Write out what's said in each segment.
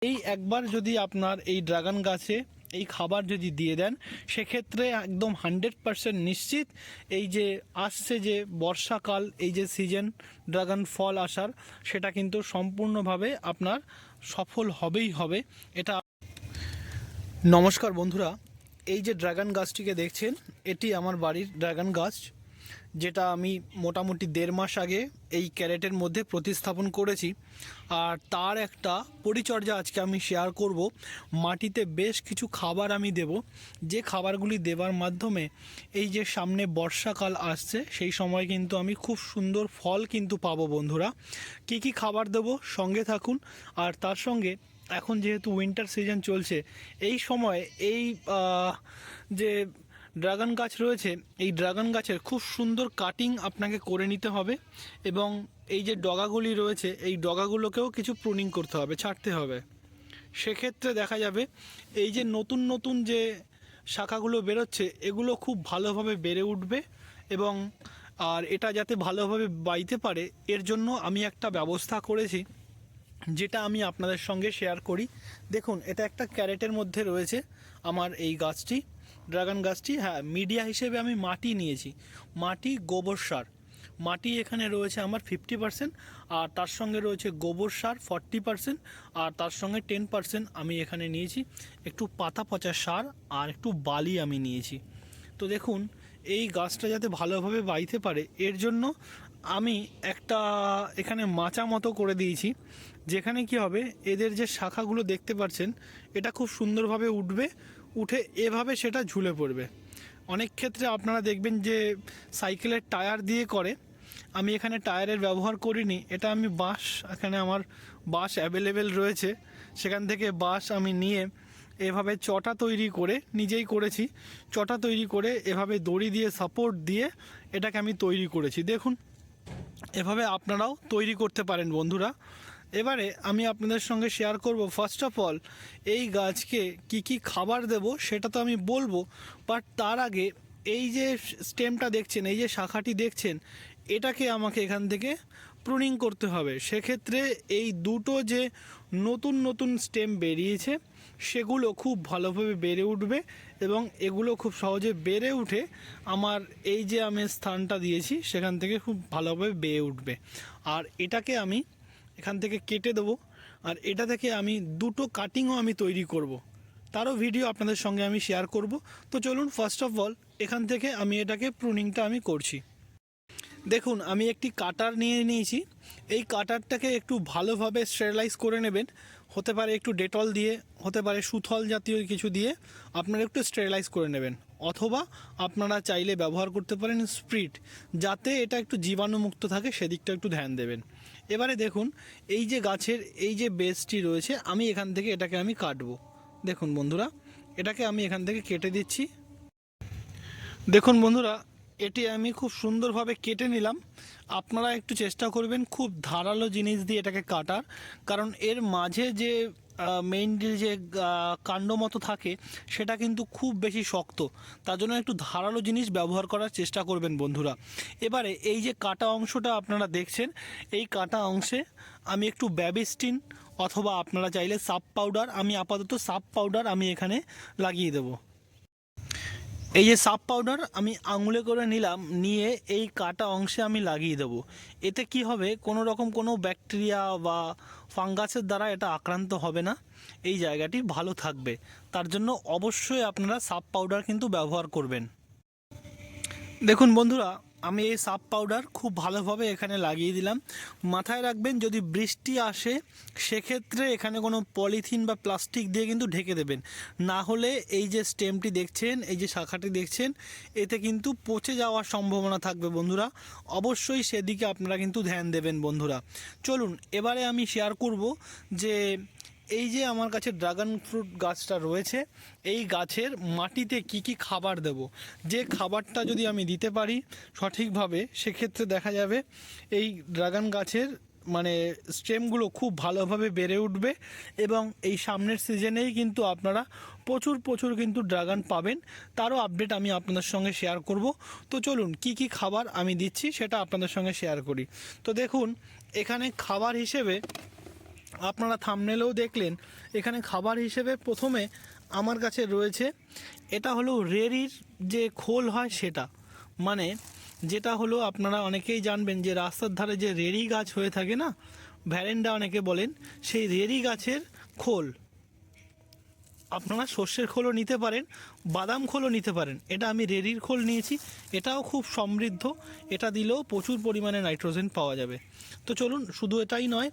এই একবার যদি আপনার এই ড্রাগন গাছে এই খাবার যদি দিয়ে দেন, সেক্ষেত্রে একদম 100% নিশ্চিত এই যে আসছে যে বর্ষাকাল, এই যে সিজন ড্রাগন ফল আসার, সেটা কিন্তু সম্পূর্ণভাবে আপনার সফল হবেই হবে। এটা নমস্কার বন্ধুরা, এই যে ড্রাগন গাছটিকে দেখছেন, এটি আমার বাড়ির ড্রাগন গাছ, যেটা আমি মোটামুটি 1.5 মাস আগে এই ক্যারেটের মধ্যে প্রতিস্থাপন করেছি। আর তার একটা পরিচর্যা আজকে আমি শেয়ার করব। মাটিতে বেশ কিছু খাবার আমি দেব, যে খাবারগুলি দেবার মাধ্যমে এই যে সামনে বর্ষাকাল আসছে, সেই সময় কিন্তু আমি খুব সুন্দর ফল কিন্তু পাবো। বন্ধুরা, কি কি খাবার দেব সঙ্গে থাকুন। আর তার সঙ্গে এখন যেহেতু উইন্টার সিজন চলছে, এই সময় এই যে ড্রাগন গাছ রয়েছে, এই ড্রাগন গাছের খুব সুন্দর কাটিং আপনাকে করে নিতে হবে, এবং এই যে ডগাগুলি রয়েছে, এই ডগাগুলোকেও কিছু প্রুনিং করতে হবে, ছাড়তে হবে। সেক্ষেত্রে দেখা যাবে এই যে নতুন নতুন যে শাখাগুলো বেরোচ্ছে, এগুলো খুব ভালোভাবে বেড়ে উঠবে। এবং আর এটা যাতে ভালোভাবে বাইতে পারে, এর জন্য আমি একটা ব্যবস্থা করেছি, যেটা আমি আপনাদের সঙ্গে শেয়ার করি। দেখুন, এটা একটা ক্যারেটের মধ্যে রয়েছে আমার এই গাছটি, ড্রাগন গাছটি। হ্যাঁ, মিডিয়া হিসেবে আমি মাটি নিয়েছি, মাটি, গোবর সার। মাটি এখানে রয়েছে আমার 50%, আর তার সঙ্গে রয়েছে গোবর সার 40%, আর তার সঙ্গে 10% আমি এখানে নিয়েছি একটু পাতা পচা সার, আর একটু বালি আমি নিয়েছি। তো দেখুন, এই গাছটা যাতে ভালোভাবে বাইতে পারে, এর জন্য আমি একটা এখানে মাচা মতো করে দিয়েছি, যেখানে কি হবে, এদের যে শাখাগুলো দেখতে পাচ্ছেন, এটা খুব সুন্দরভাবে উঠবে, উঠে এভাবে সেটা ঝুলে পড়বে। অনেক ক্ষেত্রে আপনারা দেখবেন যে সাইকেলের টায়ার দিয়ে করে, আমি এখানে টায়ারের ব্যবহার করিনি। এটা আমি বাঁশ, এখানে আমার বাঁশ অ্যাভেলেবেল রয়েছে, সেখান থেকে বাঁশ আমি নিয়ে এভাবে চটা তৈরি করে নিজেই করেছি। চটা তৈরি করে এভাবে দড়ি দিয়ে সাপোর্ট দিয়ে এটাকে আমি তৈরি করেছি। দেখুন, এভাবে আপনারাও তৈরি করতে পারেন বন্ধুরা। এবারে আমি আপনাদের সঙ্গে শেয়ার করব, ফার্স্ট অফ অল এই গাছকে কি কি খাবার দেব সেটা তো আমি বলবো, বাট তার আগে এই যে স্টেমটা দেখছেন, এই যে শাখাটি দেখছেন, এটাকে আমাকে এখান থেকে প্রুনিং করতে হবে। সেক্ষেত্রে এই দুটো যে নতুন নতুন স্টেম বেরিয়েছে, সেগুলো খুব ভালোভাবে বেড়ে উঠবে, এবং এগুলো খুব সহজে বেড়ে উঠে আমার এই যে আমি স্থানটা দিয়েছি সেখান থেকে খুব ভালোভাবে বেড়ে উঠবে। আর এটাকে আমি এখান থেকে কেটে দেবো, আর এটা থেকে আমি দুটো কাটিংও আমি তৈরি করব, তারও ভিডিও আপনাদের সঙ্গে আমি শেয়ার করব। তো চলুন, ফার্স্ট অফ অল এখান থেকে আমি এটাকে প্রুনিংটা আমি করছি। দেখুন, আমি একটি কাটার নিয়ে নিয়েছি। এই কাটারটাকে একটু ভালোভাবে স্টেরিলাইজ করে নেবেন। হতে পারে একটু ডেটল দিয়ে, হতে পারে সুথল জাতীয় কিছু দিয়ে আপনারা একটু স্টেরিলাইজ করে নেবেন, অথবা আপনারা চাইলে ব্যবহার করতে পারেন স্প্রিট, যাতে এটা একটু জীবাণুমুক্ত থাকে, সেদিকটা একটু ধ্যান দেবেন। এবারে দেখুন, এই যে গাছের এই যে বেসটি রয়েছে, আমি এখান থেকে এটাকে আমি কাটবো। দেখুন বন্ধুরা, এটাকে আমি এখান থেকে কেটে দিচ্ছি। দেখুন বন্ধুরা, এটি আমি খুব সুন্দরভাবে কেটে নিলাম। আপনারা একটু চেষ্টা করবেন খুব ধারালো জিনিস দিয়ে এটাকে কাটার, কারণ এর মাঝে যে মেইন যে কাণ্ড মতো থাকে, সেটা কিন্তু খুব বেশি শক্ত, তার জন্য একটু ধারালো জিনিস ব্যবহার করার চেষ্টা করবেন বন্ধুরা। এবারে এই যে কাটা অংশটা আপনারা দেখছেন, এই কাটা অংশে আমি একটু ব্যাবিস্টিন অথবা আপনারা চাইলে সাপ পাউডার, আমি আপাতত সাপ পাউডার আমি এখানে লাগিয়ে দেবো। এই যে সাপ পাউডার আমি আঙুলে করে নিলাম, নিয়ে এই কাটা অংশে আমি লাগিয়ে দেবো। এতে কি হবে, কোনো রকম কোনো ব্যাকটেরিয়া বা ফাঙ্গাসের দ্বারা এটা আক্রান্ত হবে না, এই জায়গাটি ভালো থাকবে। তার জন্য অবশ্যই আপনারা সাপ পাউডার কিন্তু ব্যবহার করবেন। দেখুন বন্ধুরা, আমি এই সাপ পাউডার খুব ভালোভাবে এখানে লাগিয়ে দিলাম। মাথায় রাখবেন, যদি বৃষ্টি আসে সেক্ষেত্রে এখানে কোনো পলিথিন বা প্লাস্টিক দিয়ে কিন্তু ঢেকে দেবেন, না হলে এই যে স্টেমটি দেখছেন, এই যে শাখাটি দেখছেন, এতে কিন্তু পচে যাওয়ার সম্ভাবনা থাকবে বন্ধুরা। অবশ্যই সেদিকে আপনারা কিন্তু ধ্যান দেবেন বন্ধুরা। চলুন, এবারে আমি শেয়ার করব যে এই যে আমার কাছে ড্রাগন ফ্রুট গাছটা রয়েছে, এই গাছের মাটিতে কি কি খাবার দেব। যে খাবারটা যদি আমি দিতে পারি সঠিকভাবে, সেক্ষেত্রে দেখা যাবে এই ড্রাগন গাছের মানে স্টেমগুলো খুব ভালোভাবে বেড়ে উঠবে, এবং এই সামনের সিজনেই কিন্তু আপনারা প্রচুর প্রচুর কিন্তু ড্রাগন পাবেন। তারও আপডেট আমি আপনাদের সঙ্গে শেয়ার করব। তো চলুন, কি কি খাবার আমি দিচ্ছি সেটা আপনাদের সঙ্গে শেয়ার করি। তো দেখুন, এখানে খাবার হিসেবে আপনারা থাম্বনেলেও দেখলেন এখানে খাবার হিসেবে প্রথমে আমার কাছে রয়েছে, এটা হলো রেরির যে খোল হয় সেটা, মানে যেটা হলো আপনারা অনেকেই জানবেন যে রাস্তার ধারে যে রেরি গাছ হয়ে থাকে না, ভ্যারেন্ডা অনেকে বলেন, সেই রেরি গাছের খোল। আপনারা সর্ষের খোলও নিতে পারেন, বাদাম খোলও নিতে পারেন। এটা আমি রেরির খোল নিয়েছি, এটাও খুব সমৃদ্ধ, এটা দিলেও প্রচুর পরিমাণে নাইট্রোজেন পাওয়া যাবে। তো চলুন, শুধু এটাই নয়,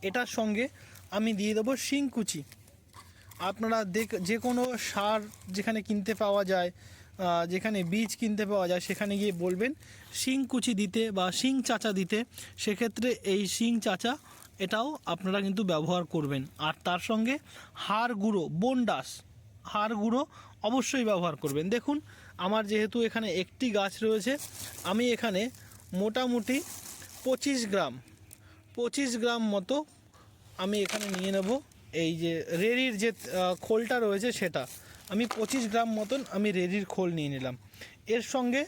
এটার সঙ্গে আমি দিয়ে দেবো শিংকুচি। আপনারা যে কোনো সার যেখানে কিনতে পাওয়া যায়, যেখানে বীজ কিনতে পাওয়া যায়, সেখানে গিয়ে বলবেন শিংকুচি দিতে বা শিং চাচা দিতে। সেক্ষেত্রে এই শিং চাচা এটাও আপনারা কিন্তু ব্যবহার করবেন। আর তার সঙ্গে হাড় গুঁড়ো, বোনডাস হাড় গুঁড়ো অবশ্যই ব্যবহার করবেন। দেখুন, আমার যেহেতু এখানে একটি গাছ রয়েছে, আমি এখানে মোটামুটি 25 গ্রাম মতো আমি এখানে নিয়ে নেব। এই যে রেরির যে খোলটা রয়েছে সেটা আমি 25 গ্রাম মতন আমি রেরির খোল নিয়ে নিলাম। এর সঙ্গে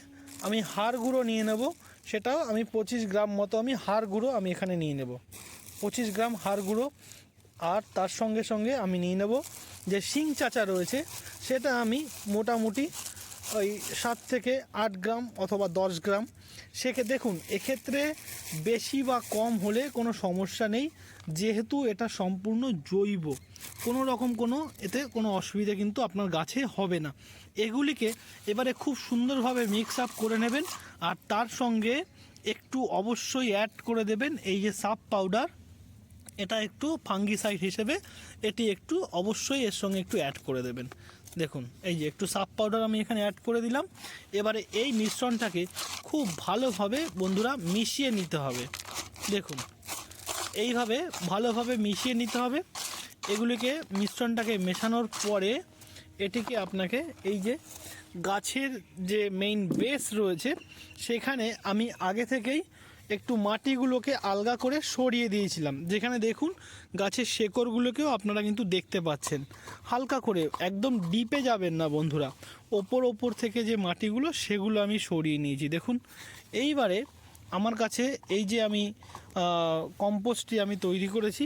আমি হাড় গুঁড়ো নিয়ে নেব, সেটাও আমি 25 গ্রাম মতো আমি হাড় গুঁড়ো আমি এখানে নিয়ে নেব, 25 গ্রাম হাড় গুঁড়ো। আর তার সঙ্গে সঙ্গে আমি নিয়ে নেব যে শিং চাচা রয়েছে, সেটা আমি মোটামুটি ওই 7 থেকে 8 গ্রাম অথবা 10 গ্রাম। দেখুন, এক্ষেত্রে বেশি বা কম হলে কোনো সমস্যা নেই, যেহেতু এটা সম্পূর্ণ জৈব, কোনো রকম এতে কোনো অসুবিধা কিন্তু আপনার গাছে হবে না। এগুলিকে এবারে খুব সুন্দরভাবে মিক্স আপ করে নেবেন। আর তার সঙ্গে একটু অবশ্যই অ্যাড করে দেবেন এই যে সাপ পাউডার, এটা একটু ফাঙ্গিসাইড হিসেবে এটি একটু অবশ্যই এর সঙ্গে একটু অ্যাড করে দেবেন। দেখুন, এই যে একটু সাপ পাউডার আমি এখানে অ্যাড করে দিলাম। এবারে এই মিশ্রণটাকে খুব ভালোভাবে বন্ধুরা মিশিয়ে নিতে হবে। দেখুন, এইভাবে ভালোভাবে মিশিয়ে নিতে হবে। এগুলিকে মিশ্রণটাকে মেশানোর পরে এটিকে আপনাকে এই যে গাছের যে মেইন বেস রয়েছে, সেখানে আমি আগে থেকেই একটু মাটিগুলোকে আলগা করে সরিয়ে দিয়েছিলাম। যেখানে দেখুন গাছের শেকড়গুলোকেও আপনারা কিন্তু দেখতে পাচ্ছেন, হালকা করে, একদম ডিপে যাবেন না বন্ধুরা, ওপর থেকে যে মাটিগুলো সেগুলো আমি সরিয়ে নিয়েছি। দেখুন, এইবারে আমার কাছে এই যে আমি কম্পোস্টটি আমি তৈরি করেছি,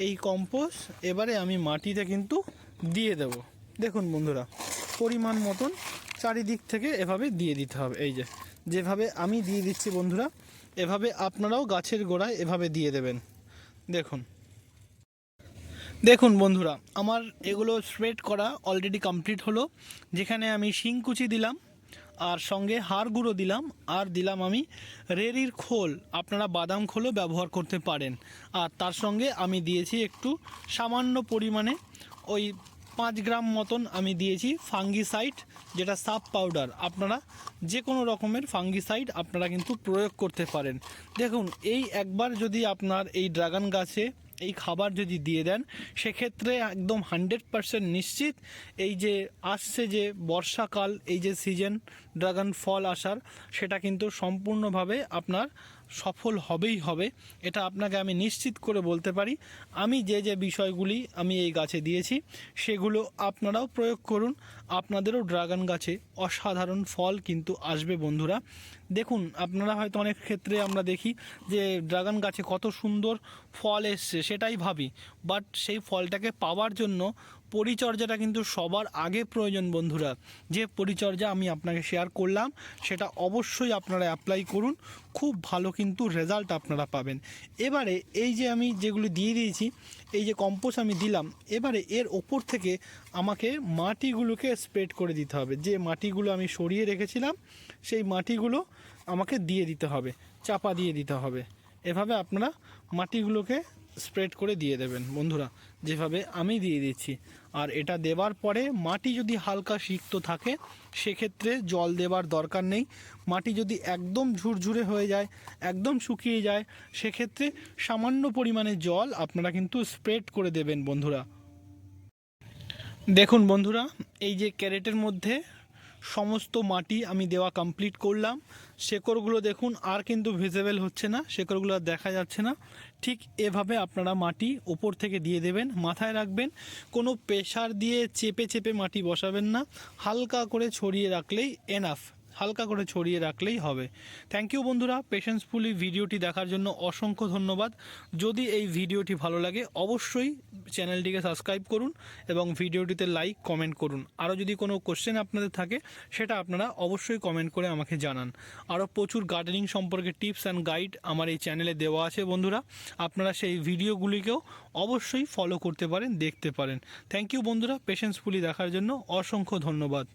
এই কম্পোস্ট এবারে আমি মাটিতে কিন্তু দিয়ে দেব। দেখুন বন্ধুরা, পরিমাণ মতন চারিদিক থেকে এভাবে দিয়ে দিতে হবে। এই যেভাবে আমি দিয়ে দিচ্ছি বন্ধুরা, এভাবে আপনারাও গাছের গোড়ায় এভাবে দিয়ে দেবেন। দেখুন বন্ধুরা, আমার এগুলো স্প্রেড করা অলরেডি কমপ্লিট হলো। যেখানে আমি শিংকুচি দিলাম, আর সঙ্গে হাড় গুঁড়ো দিলাম, আর দিলাম আমি রেরির খোল, আপনারা বাদাম খোলও ব্যবহার করতে পারেন। আর তার সঙ্গে আমি দিয়েছি একটু সামান্য পরিমাণে ওই 5 গ্রাম মতন আমি দিয়েছি ফাঙ্গিসাইড, যেটা সাপ পাউডার। আপনারা যে কোনো রকমের ফাঙ্গিসাইড আপনারা কিন্তু প্রয়োগ করতে পারেন। দেখুন, এই একবার যদি আপনার এই ড্রাগন গাছে এই খাবার যদি দিয়ে দেন, সেক্ষেত্রে একদম 100% নিশ্চিত এই যে আসছে যে বর্ষাকাল, এই যে সিজন ড্রাগন ফল আসার, সেটা কিন্তু সম্পূর্ণভাবে আপনার সফল হবেই হবে। এটা আপনাকে আমি নিশ্চিত করে বলতে পারি। আমি যে বিষয়গুলি আমি এই গাছে দিয়েছি সেগুলো আপনারাও প্রয়োগ করুন, আপনাদেরও ড্রাগন গাছে অসাধারণ ফল কিন্তু আসবে বন্ধুরা। দেখুন, আপনারা হয়তো অনেক ক্ষেত্রে আমরা দেখি যে ড্রাগন গাছে কত সুন্দর ফল এসছে, সেটাই ভাবি, বাট সেই ফলটাকে পাওয়ার জন্য পরিচর্যাটা কিন্তু সবার আগে প্রয়োজন বন্ধুরা। যে পরিচর্যা আমি আপনাকে শেয়ার করলাম সেটা অবশ্যই আপনারা অ্যাপ্লাই করুন, খুব ভালো কিন্তু রেজাল্ট আপনারা পাবেন। এবারে এই যে আমি যেগুলি দিয়ে দিয়েছি, এই যে কম্পোস্ট আমি দিলাম, এবারে এর ওপর থেকে আমাকে মাটিগুলোকে স্প্রেড করে দিতে হবে। যে মাটিগুলো আমি সরিয়ে রেখেছিলাম সেই মাটিগুলো আমাকে দিয়ে দিতে হবে, চাপা দিয়ে দিতে হবে। এভাবে আপনারা মাটিগুলোকে স্প্রেড করে দিয়ে দেবেন বন্ধুরা, যেভাবে আমি দিয়ে দিচ্ছি। আর এটা দেওয়ার পরে মাটি যদি হালকা সিক্ত থাকে, সেক্ষেত্রে জল দেওয়ার দরকার নেই। মাটি যদি একদম ঝুরঝুরে হয়ে যায়, একদম শুকিয়ে যায়, সেক্ষেত্রে সামান্য পরিমাণে জল আপনারা কিন্তু স্প্রেড করে দেবেন বন্ধুরা। দেখুন বন্ধুরা, এই যে ক্যারেটের মধ্যে সমস্ত মাটি আমি দেওয়া কমপ্লিট করলাম। শেকড়গুলো দেখুন আর কিন্তু ভিজিবল হচ্ছে না, শেকড়গুলো আর দেখা যাচ্ছে না। ঠিক এভাবে আপনারা মাটি ওপর থেকে দিয়ে দেবেন। মাথায় রাখবেন, কোনো প্রেসার দিয়ে চেপে মাটি বসাবেন না, হালকা করে ছড়িয়ে রাখলেই এনাফ। হালকা করে ছড়িয়ে রাখলেই হবে। থ্যাংক ইউ বন্ধুরা, পেশেন্সফুলি ভিডিওটি দেখার জন্য অসংখ্য ধন্যবাদ। যদি এই ভিডিওটি ভালো লাগে অবশ্যই চ্যানেলটিকে সাবস্ক্রাইব করুন এবং ভিডিওটিতে লাইক কমেন্ট করুন। আরও যদি কোনো কোশ্চেন আপনাদের থাকে সেটা আপনারা অবশ্যই কমেন্ট করে আমাকে জানান। আরও প্রচুর গার্ডেনিং সম্পর্কে টিপস অ্যান্ড গাইড আমার এই চ্যানেলে দেওয়া আছে বন্ধুরা, আপনারা সেই ভিডিওগুলিকেও অবশ্যই ফলো করতে পারেন, দেখতে পারেন। থ্যাংক ইউ বন্ধুরা, পেশেন্সফুলি দেখার জন্য অসংখ্য ধন্যবাদ।